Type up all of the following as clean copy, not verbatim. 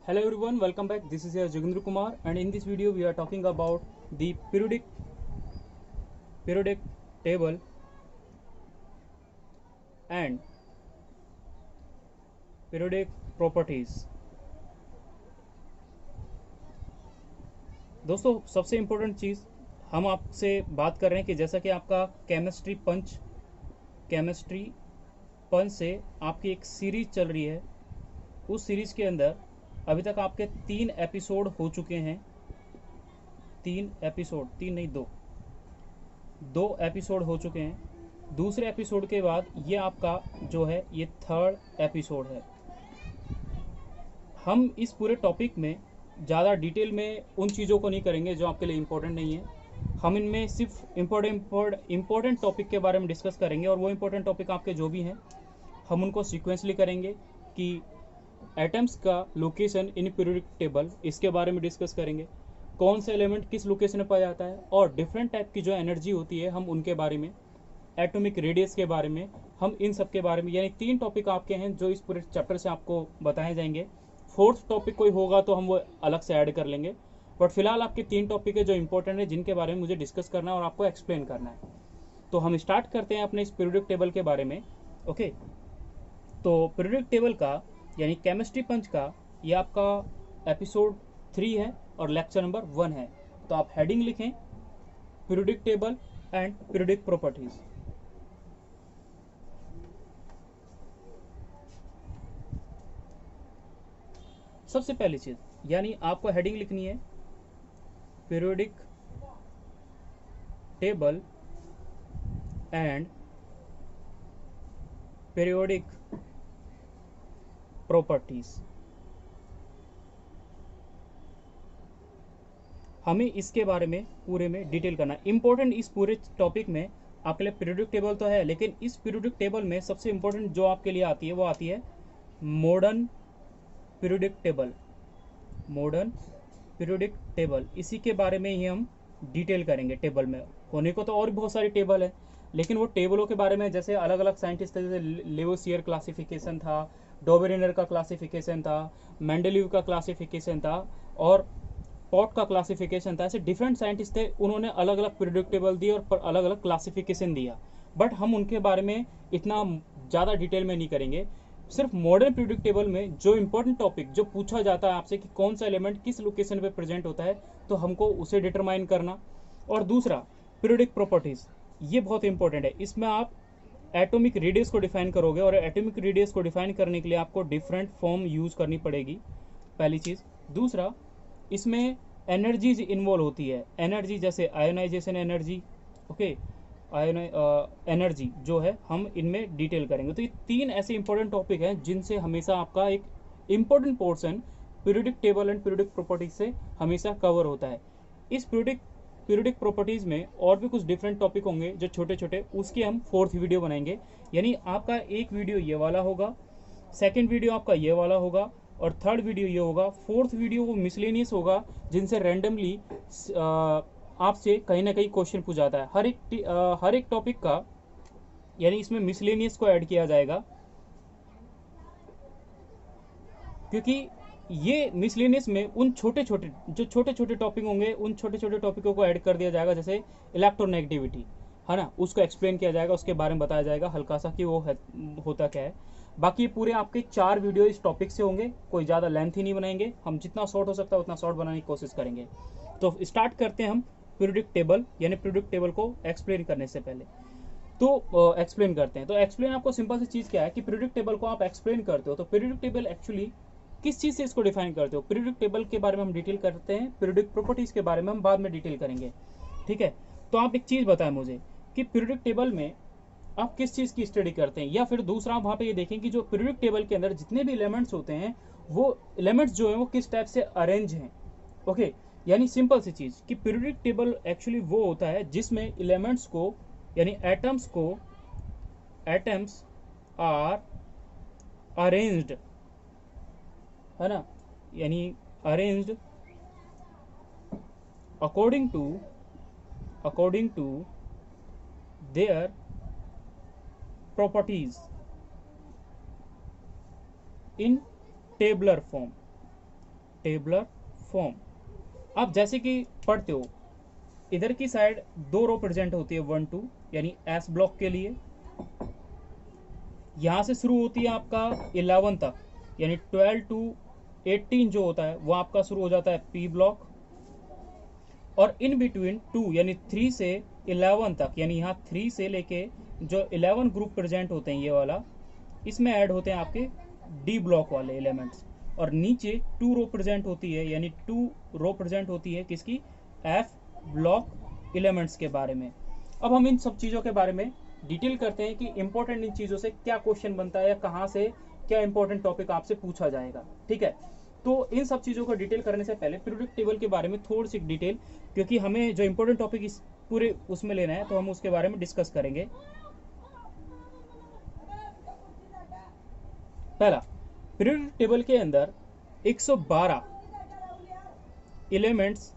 Hello everyone, welcome back. This is your Jogendra Kumar, and in this video we are talking about the periodic table and periodic properties. दोस्तों, सबसे important चीज़ हम आपसे बात कर रहे हैं कि जैसा कि आपका केमिस्ट्री पंच से आपकी एक सीरीज चल रही है। उस सीरीज के अंदर अभी तक आपके 3 एपिसोड हो चुके हैं। 3 नहीं, 2 एपिसोड हो चुके हैं। दूसरे एपिसोड के बाद ये आपका जो है ये 3rd एपिसोड है। हम इस पूरे टॉपिक में ज़्यादा डिटेल में उन चीज़ों को नहीं करेंगे जो आपके लिए इम्पोर्टेंट नहीं है। हम इनमें सिर्फ इम्पोर्टेंट टॉपिक के बारे में डिस्कस करेंगे, और वो इम्पोर्टेंट टॉपिक आपके जो भी हैं हम उनको सीक्वेंसली करेंगे कि एटम्स का लोकेशन इन पीरियोडिक टेबल, इसके बारे में डिस्कस करेंगे। कौन सा एलिमेंट किस लोकेशन में पाया जाता है, और डिफरेंट टाइप की जो एनर्जी होती है हम उनके बारे में, एटॉमिक रेडियस के बारे में, हम इन सब के बारे में, यानी 3 टॉपिक आपके हैं जो इस पूरे चैप्टर से आपको बताए जाएंगे। 4th टॉपिक कोई होगा तो हम वो अलग से ऐड कर लेंगे, बट फिलहाल आपके 3 टॉपिक है जो इंपॉर्टेंट है, जिनके बारे में मुझे डिस्कस करना है और आपको एक्सप्लेन करना है। तो हम स्टार्ट करते हैं अपने इस पीरियोडिक टेबल के बारे में। ओके, तो पीरियोडिक टेबल का यानी केमिस्ट्री पंच का ये आपका एपिसोड 3 है और लेक्चर नंबर 1 है। तो आप हेडिंग लिखें periodic table and periodic properties. सबसे पहली चीज यानी आपको हेडिंग लिखनी है periodic table and periodic properties. हमें इसके बारे में पूरे में डिटेल करना है। इंपॉर्टेंट इस पूरे टॉपिक में आपके लिए पीरियोडिक टेबल तो है, लेकिन इस पीरियोडिक टेबल में सबसे इंपॉर्टेंट जो आपके लिए आती है वो आती है modern periodic table. Modern periodic table, इसी के बारे में ही हम डिटेल करेंगे। टेबल में होने को तो और भी बहुत सारी टेबल है, लेकिन वो टेबलों के बारे में जैसे अलग अलग साइंटिस्ट थे, जैसे लेवोसियर क्लासिफिकेशन था, डोबेरिनर का क्लासिफिकेशन था, मेंडेलीव का क्लासिफिकेशन था, और पॉट का क्लासिफिकेशन था। ऐसे डिफरेंट साइंटिस्ट थे, उन्होंने अलग अलग पीरियोडिक टेबल दी और अलग अलग क्लासिफिकेशन दिया, बट हम उनके बारे में इतना ज़्यादा डिटेल में नहीं करेंगे। सिर्फ मॉडर्न पीरियोडिक टेबल में जो इंपॉर्टेंट टॉपिक जो पूछा जाता है आपसे कि कौन सा एलिमेंट किस लोकेशन पे प्रेजेंट होता है, तो हमको उसे डिटरमाइन करना। और दूसरा पीरियोडिक प्रॉपर्टीज, ये बहुत इंपॉर्टेंट है। इसमें आप एटॉमिक रेडियस को डिफाइन करोगे, और एटॉमिक रेडियस को डिफाइन करने के लिए आपको डिफरेंट फॉर्म यूज करनी पड़ेगी, पहली चीज। दूसरा, इसमें एनर्जीज इन्वॉल्व होती है। एनर्जी जैसे ionisation energy, okay, ion energy जो है हम इनमें डिटेल करेंगे। तो ये 3 ऐसे इंपॉर्टेंट टॉपिक हैं जिनसे हमेशा आपका एक important portion periodic table and periodic properties से हमेशा कवर होता है। इस पीरियोडिक प्रॉपर्टीज में और भी कुछ डिफरेंट टॉपिक होंगे जो छोटे छोटे, उसकी हम 4th वीडियो बनाएंगे। यानी आपका एक वीडियो ये वाला होगा, सेकेंड वीडियो आपका ये वाला होगा, और 3rd वीडियो ये होगा। 4th वीडियो वो मिसलेनियस होगा, जिनसे रैंडमली आपसे कहीं ना कहीं क्वेश्चन पूछा जाता है। हर एक टॉपिक का, यानी इसमें मिसलेनियस को ऐड किया जाएगा, क्योंकि ये मिसलेनियस में उन छोटे छोटे टॉपिक होंगे, उन छोटे छोटे टॉपिकों को ऐड कर दिया जाएगा। जैसे इलेक्ट्रोनेगेटिविटी है ना, उसको एक्सप्लेन किया जाएगा, उसके बारे में बताया जाएगा हल्का सा कि वो होता क्या है। बाकी पूरे आपके 4 वीडियो इस टॉपिक से होंगे, कोई ज़्यादा लेंथ ही नहीं बनाएंगे, हम जितना शॉर्ट हो सकता है उतना शॉर्ट बनाने की कोशिश करेंगे। तो स्टार्ट करते हैं हम पीरियोडिक टेबल, यानी पीरियोडिक टेबल को एक्सप्लेन करने से पहले। तो एक्सप्लेन करते हैं। तो एक्सप्लेन आपको सिंपल सी चीज़ क्या है कि पीरियोडिक टेबल को आप एक्सप्लेन करते हो, तो पीरियोडिक टेबल एक्चुअली किस चीज़ से इसको डिफाइन करते हो। पीरियोडिक टेबल के बारे में हम डिटेल करते हैं, पीरियोडिक प्रॉपर्टीज के बारे में हम बाद में डिटेल करेंगे, ठीक है। तो आप एक चीज़ बताएं मुझे कि पीरियोडिक टेबल में आप किस चीज़ की स्टडी करते हैं, या फिर दूसरा आप वहाँ पे ये देखें कि जो पीरियोडिक टेबल के अंदर जितने भी एलिमेंट्स होते हैं, वो एलिमेंट्स जो हैं वो किस टाइप से अरेंज हैं। ओके, यानी सिंपल सी चीज़ कि पीरियोडिक टेबल एक्चुअली वो होता है जिसमें एलिमेंट्स को, यानी एटम्स आर अरेंज्ड, है ना, यानी arranged according to their properties in tabular form. Tabular form. आप जैसे कि पढ़ते हो, इधर की साइड 2 रो प्रेजेंट होती है 1 2, यानी एस ब्लॉक के लिए। यहाँ से शुरू होती है आपका 11 तक, यानी 12 टू 18 जो होता है वो आपका शुरू हो जाता है पी ब्लॉक। और इन बिटवीन 2 यानी 3 से 11 तक, यानी यहाँ 3 से लेके जो 11 ग्रुप प्रेजेंट होते हैं ये वाला, इसमें ऐड होते हैं आपके डी ब्लॉक वाले एलिमेंट्स। और नीचे 2 रो प्रेजेंट होती है, यानी 2 रो प्रेजेंट होती है किसकी, एफ ब्लॉक एलिमेंट्स के बारे में। अब हम इन सब चीज़ों के बारे में डिटेल करते हैं कि इंपॉर्टेंट इन चीज़ों से क्या क्वेश्चन बनता है या कहाँ से क्या इंपॉर्टेंट टॉपिक आपसे पूछा जाएगा। ठीक है, तो इन सब चीज़ों को डिटेल करने से पहले पीरियोडिक टेबल के बारे में थोड़ी सी डिटेल, क्योंकि हमें जो इंपॉर्टेंट टॉपिक इस पूरे उसमें लेना है तो हम उसके बारे में डिस्कस करेंगे। पहला, पीरियोडिक टेबल के अंदर 112 एलिमेंट्स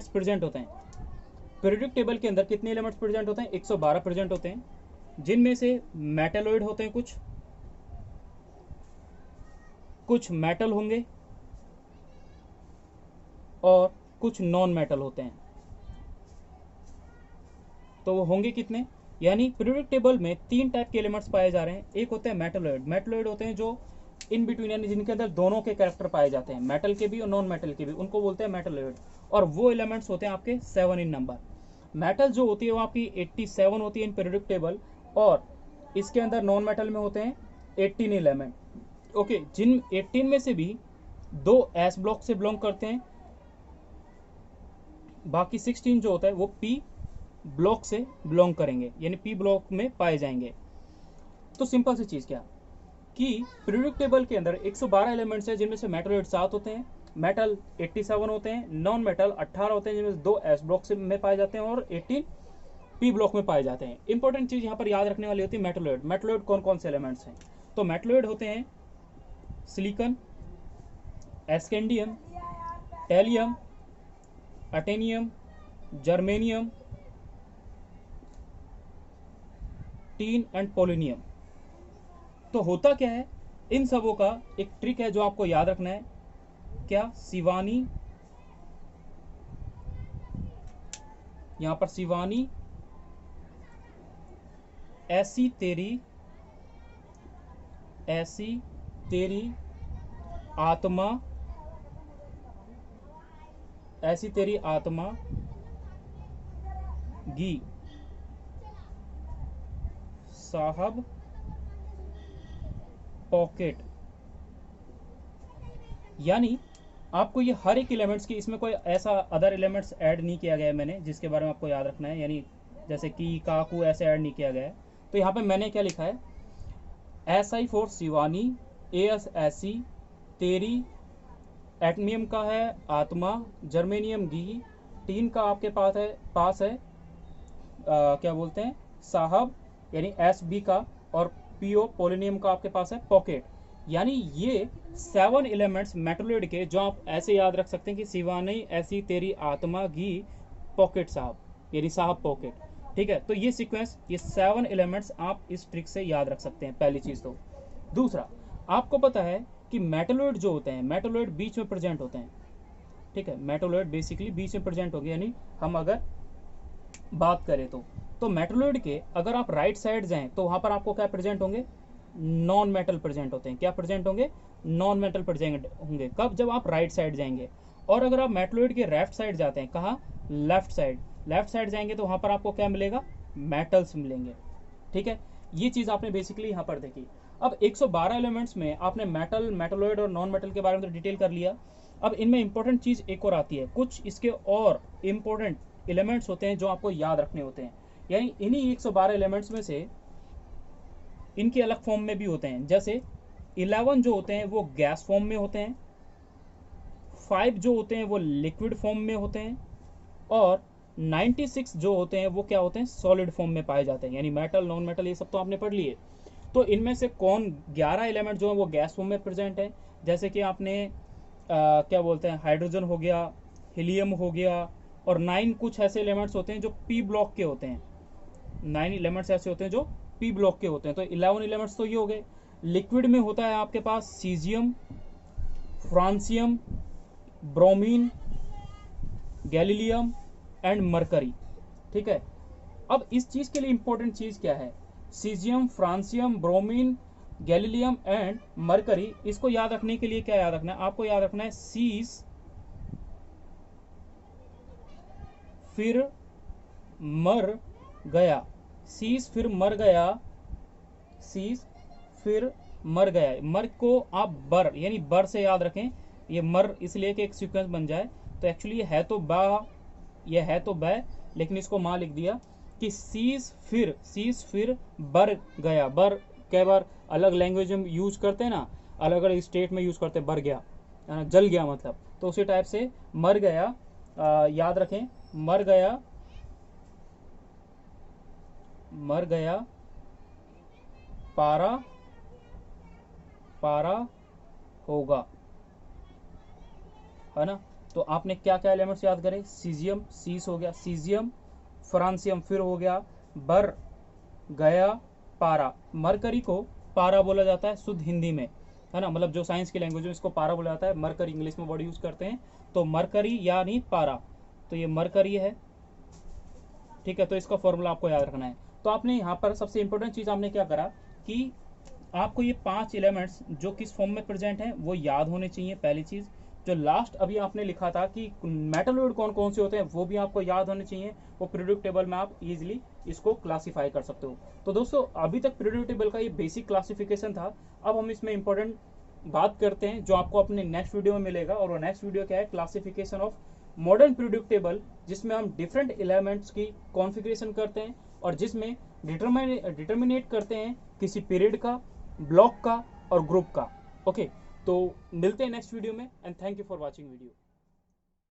प्रेजेंट होते हैं। पीरियोडिक टेबल के अंदर कितने एलिमेंट्स प्रेजेंट होते हैं, 112 प्रेजेंट होते हैं, जिनमें से मेटलोइड होते हैं, कुछ मेटल होंगे और कुछ नॉन मेटल होते हैं। तो वो होंगे कितने, यानी पीरियोडिक टेबल में 3 टाइप के एलिमेंट्स पाए जा रहे हैं। एक होते हैं मेटलोइड होते हैं जो इन बिटवीन, यानी जिनके अंदर दोनों के कैरेक्टर पाए जाते हैं, मेटल के भी और नॉन मेटल के भी, उनको बोलते हैं मेटलोइड। और वो एलिमेंट्स होते हैं आपके 7 इन नंबर। मेटल जो होती है वो आपकी 87 होती है इन पीरियोडिक टेबल, और इसके अंदर नॉन मेटल में होते हैं 18 एलिमेंट। ओके, जिन 18 में से भी 2 एस ब्लॉक से बिलोंग करते हैं, बाकी 16 जो होता है वो पी ब्लॉक से बिलोंग करेंगे, यानी पी ब्लॉक में पाए जाएंगे। तो सिंपल सी चीज क्या कि पीरियोडिक टेबल के अंदर 112 एलिमेंट्स हैं, जिनमें से मेटलोइड 7 होते हैं, मेटल 87 होते हैं, नॉन मेटल 18 होते हैं, जिनमें से 2 एस ब्लॉक से में पाए जाते हैं और 18 पी ब्लॉक में पाए जाते हैं। इंपॉर्टेंट चीज यहाँ पर याद रखने वाली होती है मेटलोइड। मेटलोइड कौन कौन से एलिमेंट्स हैं, तो मेटलोइड होते हैं सिलिकॉन, एस्केंडियम, टैलियम, अटेनियम, जर्मेनियम, टीन एंड पोलोनियम। तो होता क्या है, इन सबों का एक ट्रिक है जो आपको याद रखना है। क्या, शिवानी, यहां पर शिवानी, ऐसी तेरी आत्मा, ऐसी तेरी आत्मा गी, साहब पॉकेट। यानी आपको ये हर एक एलिमेंट्स की, इसमें कोई ऐसा अदर एलिमेंट्स ऐड नहीं किया गया है मैंने, जिसके बारे में आपको याद रखना है, यानी जैसे कि काकू ऐसे ऐड नहीं किया गया है। तो यहाँ पे मैंने क्या लिखा है, S I for Shivani, A S ऐसी, तेरी, एटमियम का है आत्मा, जर्मेनियम घी, टीन का आपके पास है क्या बोलते हैं साहब, यानी एस बी का, और पीओ पोलोनियम का आपके पास है पॉकेट। यानी ये 7 एलिमेंट्स मेटलोइड के, जो आप ऐसे याद रख सकते हैं कि शिवानी, ऐसी तेरी आत्मा घी, पॉकेट साहब, यानी साहब पॉकेट। ठीक है, तो ये सीक्वेंस, ये 7 एलिमेंट्स आप इस ट्रिक से याद रख सकते हैं, पहली चीज तो। दूसरा, आपको पता है कि मेटलोइड जो होते हैं, मेटलोइड बीच में प्रेजेंट होते हैं। ठीक है, मेटलोइड बेसिकली बीच में प्रेजेंट होंगे, यानी हम अगर बात करें तो मेटलोइड के अगर आप राइट साइड जाएं तो वहां पर आपको क्या प्रेजेंट होंगे, नॉन मेटल प्रेजेंट होते हैं। क्या प्रेजेंट होंगे, नॉन मेटल प्रेजेंट होंगे। कब, जब आप राइट साइड जाएंगे। और अगर आप मेटलोइड के लेफ्ट साइड जाते हैं, कहाँ, लेफ्ट साइड जाएंगे तो वहां पर आपको क्या मिलेगा, मेटल्स मिलेंगे। ठीक है, ये चीज आपने बेसिकली यहाँ पर देखी। अब 112 एलिमेंट्स में आपने मेटल, मेटलोइड और नॉन मेटल के बारे में तो डिटेल कर लिया। अब इनमें इंपॉर्टेंट चीज एक और आती है, कुछ इसके और इंपॉर्टेंट एलिमेंट्स होते हैं जो आपको याद रखने होते हैं। यानी इन्हीं 112 एलिमेंट्स में से इनके अलग फॉर्म में भी होते हैं। जैसे 11 जो होते हैं वो गैस फॉर्म में होते हैं, 5 जो होते हैं वो लिक्विड फॉर्म में होते हैं, और 96 जो होते हैं वो क्या होते हैं, सॉलिड फॉर्म में पाए जाते हैं। यानी मेटल, नॉन मेटल, ये सब तो आपने पढ़ लिए। तो इनमें से कौन 11 एलिमेंट जो है वो गैस फॉर्म में प्रेजेंट है, जैसे कि आपने क्या बोलते हैं, हाइड्रोजन हो गया, हीलियम हो गया, और 9 कुछ ऐसे एलिमेंट्स होते हैं जो पी ब्लॉक के होते हैं। 9 एलिमेंट्स ऐसे होते हैं जो पी ब्लॉक के होते हैं। तो 11 एलिमेंट्स तो ये हो गए, लिक्विड में होता है आपके पास caesium, francium, bromine, gallium and mercury. ठीक है, अब इस चीज के लिए इंपॉर्टेंट चीज क्या है, caesium, francium, bromine, gallium and mercury, इसको याद रखने के लिए क्या याद रखना है आपको, याद रखना है सीस फिर मर गया, सीस फिर मर गया, सीस फिर मर गया। मर को आप बर यानी बर से याद रखें, ये मर इसलिए कि एक सीक्वेंस बन जाए, तो एक्चुअली है तो बा, ये है तो बै, लेकिन इसको मां लिख दिया कि सीस फिर बर गया। बर कई बार अलग लैंग्वेज में यूज करते हैं ना, अलग अलग स्टेट में यूज करते हैं, बर गया जल गया मतलब, तो उसी टाइप से मर गया, याद रखें मर गया, मर गया, पारा पारा होगा, है ना। तो आपने क्या क्या एलिमेंट्स याद करें, सीजियम, सीस हो गया, सीजियम, फ्रांसियम फिर हो गया, बर गया, पारा। मरकरी को पारा बोला जाता है शुद्ध हिंदी में, है ना, मतलब जो साइंस की लैंग्वेज में इसको पारा बोला जाता है, मरकरी इंग्लिश में वर्ड यूज करते हैं, तो मरकरी यानी पारा, तो ये मरकरी है। ठीक है, तो इसका फॉर्मूला आपको याद रखना है। तो आपने यहाँ पर सबसे इंपॉर्टेंट चीज आपने क्या करा कि आपको ये 5 एलिमेंट्स जो किस फॉर्म में प्रेजेंट हैं वो याद होने चाहिए। पहली चीज, जो लास्ट अभी आपने लिखा था कि मेटलोइड कौन कौन से होते हैं वो भी आपको याद होने चाहिए, वो पीरियोडिक टेबल में आप इजीली इसको क्लासिफाई कर सकते हो। तो दोस्तों अभी तक पीरियोडिक टेबल का ये बेसिक क्लासिफिकेशन था। अब हम इसमें इंपॉर्टेंट बात करते हैं जो आपको अपने नेक्स्ट वीडियो में मिलेगा, और वो नेक्स्ट वीडियो क्या है, classification of modern periodic table, जिसमें हम डिफरेंट एलिमेंट्स की कॉन्फ़िगरेशन करते हैं और जिसमें डिटर्मिनेट करते हैं किसी पीरियड का, ब्लॉक का और ग्रुप का। ओके, तो मिलते हैं नेक्स्ट वीडियो में, and thank you for watching video.